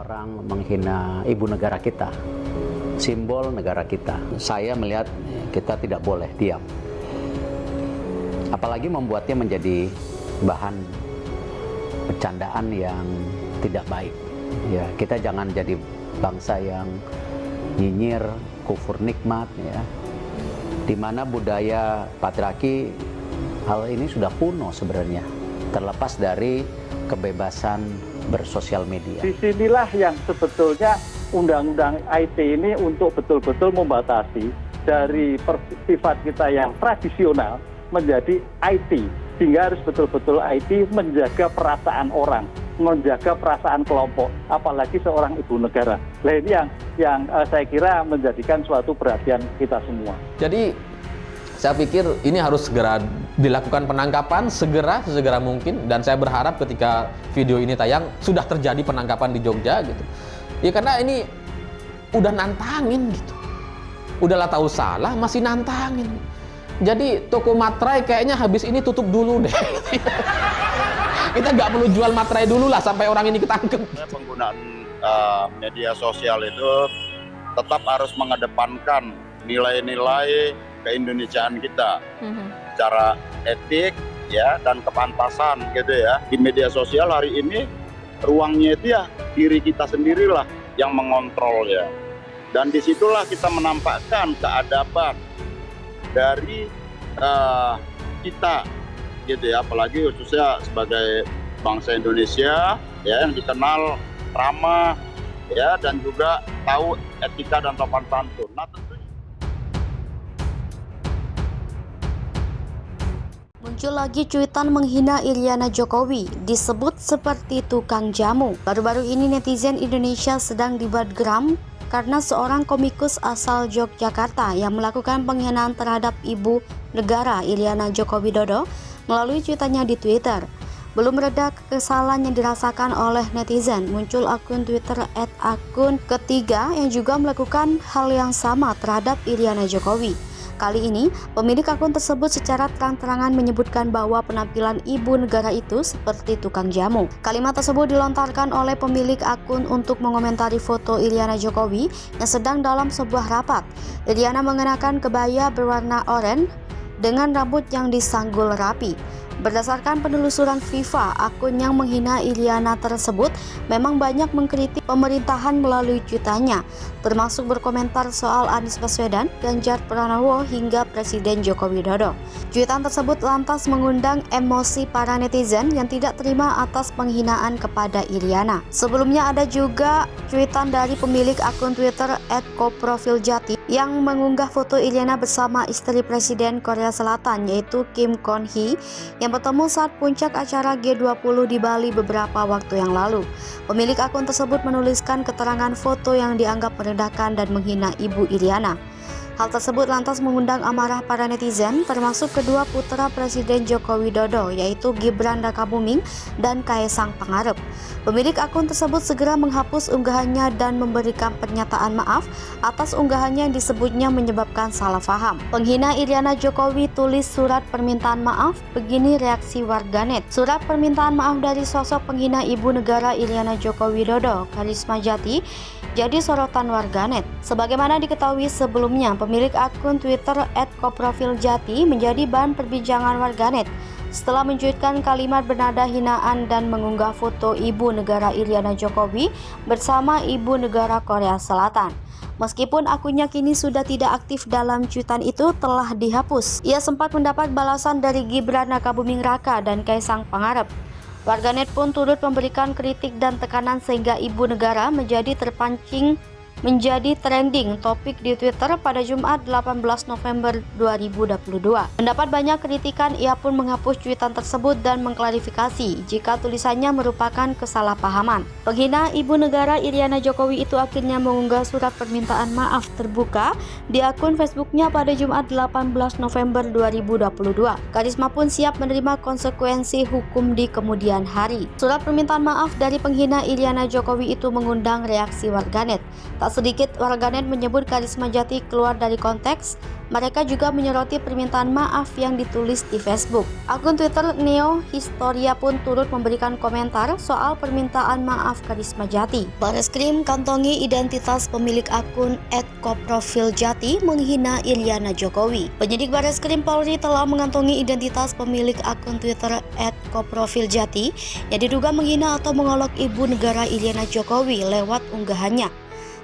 Orang menghina ibu negara kita, simbol negara kita. Saya melihat kita tidak boleh diam. Apalagi membuatnya menjadi bahan bercandaan yang tidak baik. Ya, kita jangan jadi bangsa yang nyinyir, kufur nikmat, ya. Di mana budaya patriarki hal ini sudah kuno sebenarnya, terlepas dari kebebasan bersosial media. Disinilah yang sebetulnya undang-undang IT ini untuk betul-betul membatasi dari sifat kita yang tradisional menjadi IT, sehingga harus betul-betul IT menjaga perasaan orang, menjaga perasaan kelompok, apalagi seorang ibu negara. Nah, ini yang saya kira menjadikan suatu perhatian kita semua. Jadi saya pikir ini harus segera dilakukan penangkapan sesegera mungkin, dan saya berharap ketika video ini tayang sudah terjadi penangkapan di Jogja gitu. Ya karena ini udah nantangin gitu. Udahlah tahu salah masih nantangin. Jadi toko materai kayaknya habis ini tutup dulu deh. Kita nggak perlu jual materai dulu lah sampai orang ini ketangkep. Penggunaan media sosial itu tetap harus mengedepankan nilai-nilai keindonesiaan kita, secara etik ya dan kepantasan gitu ya. Di media sosial hari ini ruangnya itu ya diri kita sendirilah yang mengontrol ya. Dan disitulah kita menampakkan keadaban dari kita gitu ya, apalagi khususnya sebagai bangsa Indonesia ya yang dikenal ramah ya dan juga tahu etika dan sopan santun. Nah, tentu muncul lagi cuitan menghina Iriana Jokowi, disebut seperti tukang jamu. Baru-baru ini netizen Indonesia sedang dibuat geram karena seorang komikus asal Yogyakarta yang melakukan penghinaan terhadap ibu negara Iriana Joko Widodo melalui cuitannya di Twitter. Belum reda kekesalan yang dirasakan oleh netizen, muncul akun Twitter @akun ketiga yang juga melakukan hal yang sama terhadap Iriana Jokowi. Kali ini, pemilik akun tersebut secara terang-terangan menyebutkan bahwa penampilan ibu negara itu seperti tukang jamu. Kalimat tersebut dilontarkan oleh pemilik akun untuk mengomentari foto Iriana Jokowi yang sedang dalam sebuah rapat. Iriana mengenakan kebaya berwarna oranye dengan rambut yang disanggul rapi. Berdasarkan penelusuran FIFA, akun yang menghina Iriana tersebut memang banyak mengkritik pemerintahan melalui cuitannya, termasuk berkomentar soal Anies Baswedan, Ganjar Pranowo, hingga Presiden Joko Widodo. Cuitan tersebut lantas mengundang emosi para netizen yang tidak terima atas penghinaan kepada Iriana. Sebelumnya ada juga cuitan dari pemilik akun Twitter @koprofiljati yang mengunggah foto Iriana bersama istri Presiden Korea Selatan yaitu Kim Kon Hee yang bertemu saat puncak acara G20 di Bali beberapa waktu yang lalu. Pemilik akun tersebut menuliskan keterangan foto yang dianggap merendahkan dan menghina ibu Iriana. Hal tersebut lantas mengundang amarah para netizen, termasuk kedua putra Presiden Joko Widodo, yaitu Gibran Rakabuming dan Kaesang Pangarep. Pemilik akun tersebut segera menghapus unggahannya dan memberikan pernyataan maaf atas unggahannya yang disebutnya menyebabkan salah paham. Penghina Iriana Jokowi tulis surat permintaan maaf, begini reaksi warganet. Surat permintaan maaf dari sosok penghina ibu negara Iriana Joko Widodo, Karisma Jati, jadi sorotan warganet. Sebagaimana diketahui sebelumnya, pemilik akun Twitter @koprofiljati menjadi bahan perbincangan warganet setelah mencuitkan kalimat bernada hinaan dan mengunggah foto ibu negara Iriana Jokowi bersama ibu negara Korea Selatan. Meskipun akunnya kini sudah tidak aktif, dalam cuitan itu telah dihapus. Ia sempat mendapat balasan dari Gibran Rakabuming Raka dan Kaesang Pangarep. Warganet pun turut memberikan kritik dan tekanan sehingga ibu negara menjadi menjadi trending topik di Twitter pada Jumat 18 November 2022. Mendapat banyak kritikan, ia pun menghapus cuitan tersebut dan mengklarifikasi jika tulisannya merupakan kesalahpahaman. Penghina ibu negara Iriana Jokowi itu akhirnya mengunggah surat permintaan maaf terbuka di akun Facebooknya pada Jumat 18 November 2022. Karisma pun siap menerima konsekuensi hukum di kemudian hari. Surat permintaan maaf dari penghina Iriana Jokowi itu mengundang reaksi warganet. Tak sedikit warganet menyebut Karisma Jati keluar dari konteks. Mereka juga menyoroti permintaan maaf yang ditulis di Facebook. Akun Twitter Neo Historia pun turut memberikan komentar soal permintaan maaf Karisma Jati. Bareskrim kantongi identitas pemilik akun @koprofiljati menghina Iryana Jokowi. Penyidik Bareskrim Polri telah mengantongi identitas pemilik akun Twitter @koprofiljati yang diduga menghina atau mengolok ibu negara Iryana Jokowi lewat unggahannya.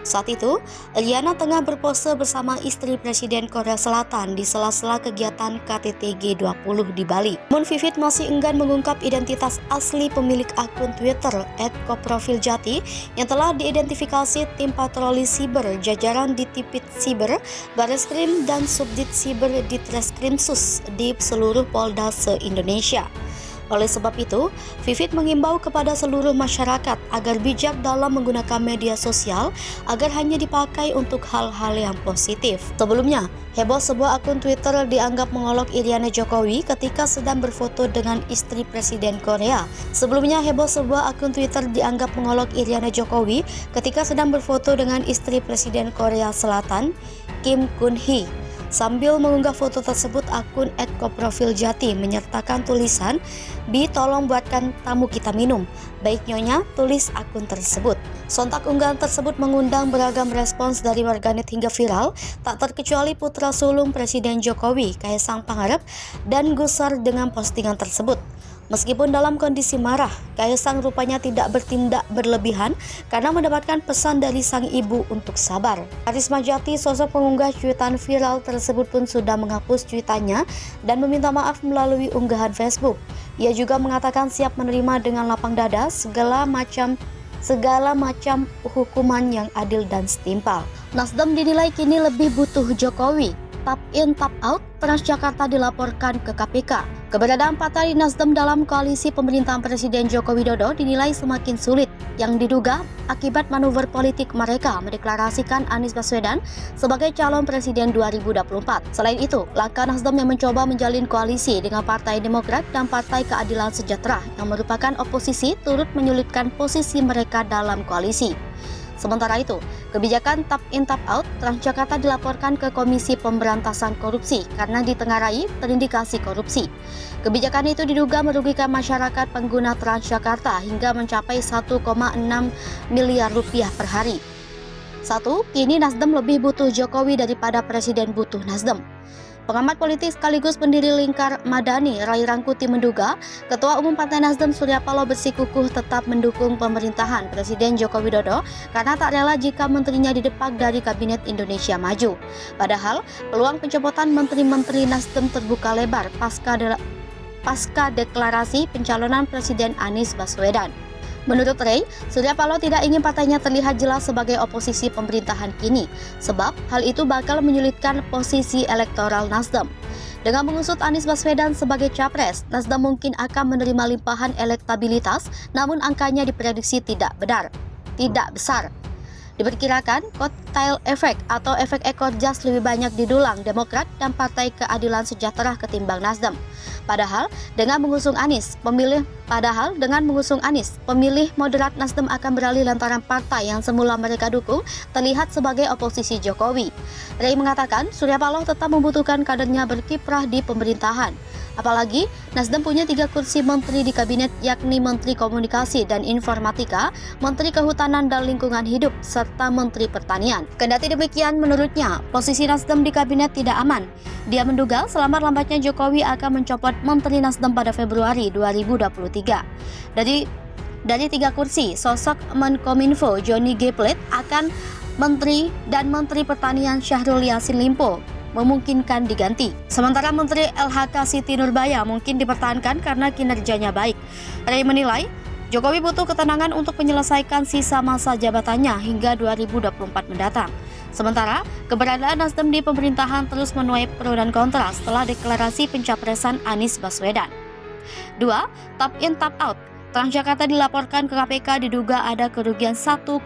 Saat itu, Iryana tengah berpose bersama istri Presiden Korea Selatan di sela-sela kegiatan KTT G20 di Bali. Namun Vivit masih enggan mengungkap identitas asli pemilik akun Twitter @koprofiljati yang telah diidentifikasi tim patroli siber jajaran di Tipit Siber, Bareskrim dan Subdit Siber di Treskrimsus di seluruh Polda se-Indonesia. Oleh sebab itu, Vivit mengimbau kepada seluruh masyarakat agar bijak dalam menggunakan media sosial agar hanya dipakai untuk hal-hal yang positif. Sebelumnya, heboh sebuah akun Twitter dianggap mengolok Iryana Jokowi ketika sedang berfoto dengan istri Presiden Korea. Sebelumnya, heboh sebuah akun Twitter dianggap mengolok Iryana Jokowi ketika sedang berfoto dengan istri Presiden Korea Selatan, Kim Kun Hee. Sambil mengunggah foto tersebut, akun @koprofiljati menyertakan tulisan, "Bi, tolong buatkan tamu kita minum. Baik nyonya," tulis akun tersebut. Sontak unggahan tersebut mengundang beragam respons dari warganet hingga viral, tak terkecuali putra sulung Presiden Jokowi, Kaisang Pangarep, dan gusar dengan postingan tersebut. Meskipun dalam kondisi marah, Kaisang rupanya tidak bertindak berlebihan karena mendapatkan pesan dari sang ibu untuk sabar. Karisma Jati, sosok pengunggah cuitan viral tersebut pun sudah menghapus cuitannya dan meminta maaf melalui unggahan Facebook. Ia juga mengatakan siap menerima dengan lapang dada segala macam hukuman yang adil dan setimpal. Nasdem dinilai kini lebih butuh Jokowi. Tap in, tap out, Transjakarta dilaporkan ke KPK. Keberadaan Partai Nasdem dalam koalisi pemerintahan Presiden Joko Widodo dinilai semakin sulit, yang diduga akibat manuver politik mereka mendeklarasikan Anies Baswedan sebagai calon Presiden 2024. Selain itu, langkah Nasdem yang mencoba menjalin koalisi dengan Partai Demokrat dan Partai Keadilan Sejahtera yang merupakan oposisi turut menyulitkan posisi mereka dalam koalisi. Sementara itu, kebijakan tap in tap out Transjakarta dilaporkan ke Komisi Pemberantasan Korupsi karena ditengarai terindikasi korupsi. Kebijakan itu diduga merugikan masyarakat pengguna Transjakarta hingga mencapai 1,6 miliar rupiah per hari. 1. Kini Nasdem lebih butuh Jokowi daripada Presiden butuh Nasdem. Pengamat politik sekaligus pendiri Lingkar Madani, Rai Rangkuti menduga Ketua Umum Partai Nasdem Surya Paloh bersikukuh tetap mendukung pemerintahan Presiden Joko Widodo karena tak rela jika menterinya didepak dari Kabinet Indonesia Maju. Padahal, peluang pencopotan menteri-menteri Nasdem terbuka lebar pasca deklarasi pencalonan Presiden Anies Baswedan. Menurut Ray, Surya Paloh tidak ingin partainya terlihat jelas sebagai oposisi pemerintahan kini, sebab hal itu bakal menyulitkan posisi elektoral Nasdem. Dengan mengusut Anies Baswedan sebagai capres, Nasdem mungkin akan menerima limpahan elektabilitas, namun angkanya diprediksi tidak besar. Diperkirakan, kotail efek atau efek ekor jas lebih banyak didulang Demokrat dan Partai Keadilan Sejahtera ketimbang Nasdem. Padahal dengan mengusung Anies, pemilih moderat Nasdem akan beralih lantaran partai yang semula mereka dukung terlihat sebagai oposisi Jokowi. Ray mengatakan Surya Paloh tetap membutuhkan kadernya berkiprah di pemerintahan. Apalagi Nasdem punya 3 kursi menteri di kabinet, yakni Menteri Komunikasi dan Informatika, Menteri Kehutanan dan Lingkungan Hidup, serta Menteri Pertanian. Kendati demikian, menurutnya posisi Nasdem di kabinet tidak aman. Dia menduga selambat-lambatnya Jokowi akan mencopot Menteri Nasdem pada Februari 2023. Dari 3 kursi, sosok Menkominfo Johnny G. Plate akan Menteri dan Menteri Pertanian Syahrul Yassin Limpo memungkinkan diganti. Sementara Menteri LHK Siti Nurbaya mungkin dipertahankan karena kinerjanya baik. Ray menilai, Jokowi butuh ketenangan untuk menyelesaikan sisa masa jabatannya hingga 2024 mendatang. Sementara, keberadaan Nasdem di pemerintahan terus menuai pro dan kontra setelah deklarasi pencapresan Anies Baswedan. 2. Tap in tap out. Transjakarta dilaporkan ke KPK diduga ada kerugian 1,6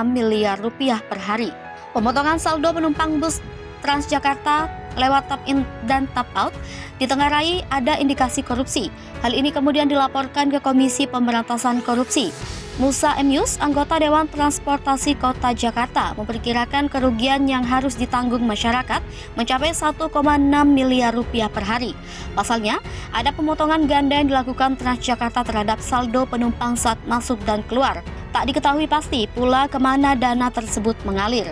miliar rupiah per hari. Pemotongan saldo penumpang bus Transjakarta lewat tap in dan tap out ditengarai ada indikasi korupsi. Hal ini kemudian dilaporkan ke Komisi Pemberantasan Korupsi. Musa M. Yus, anggota Dewan Transportasi Kota Jakarta, memperkirakan kerugian yang harus ditanggung masyarakat mencapai 1,6 miliar rupiah per hari. Pasalnya, ada pemotongan ganda yang dilakukan Transjakarta terhadap saldo penumpang saat masuk dan keluar. Tak diketahui pasti pula kemana dana tersebut mengalir.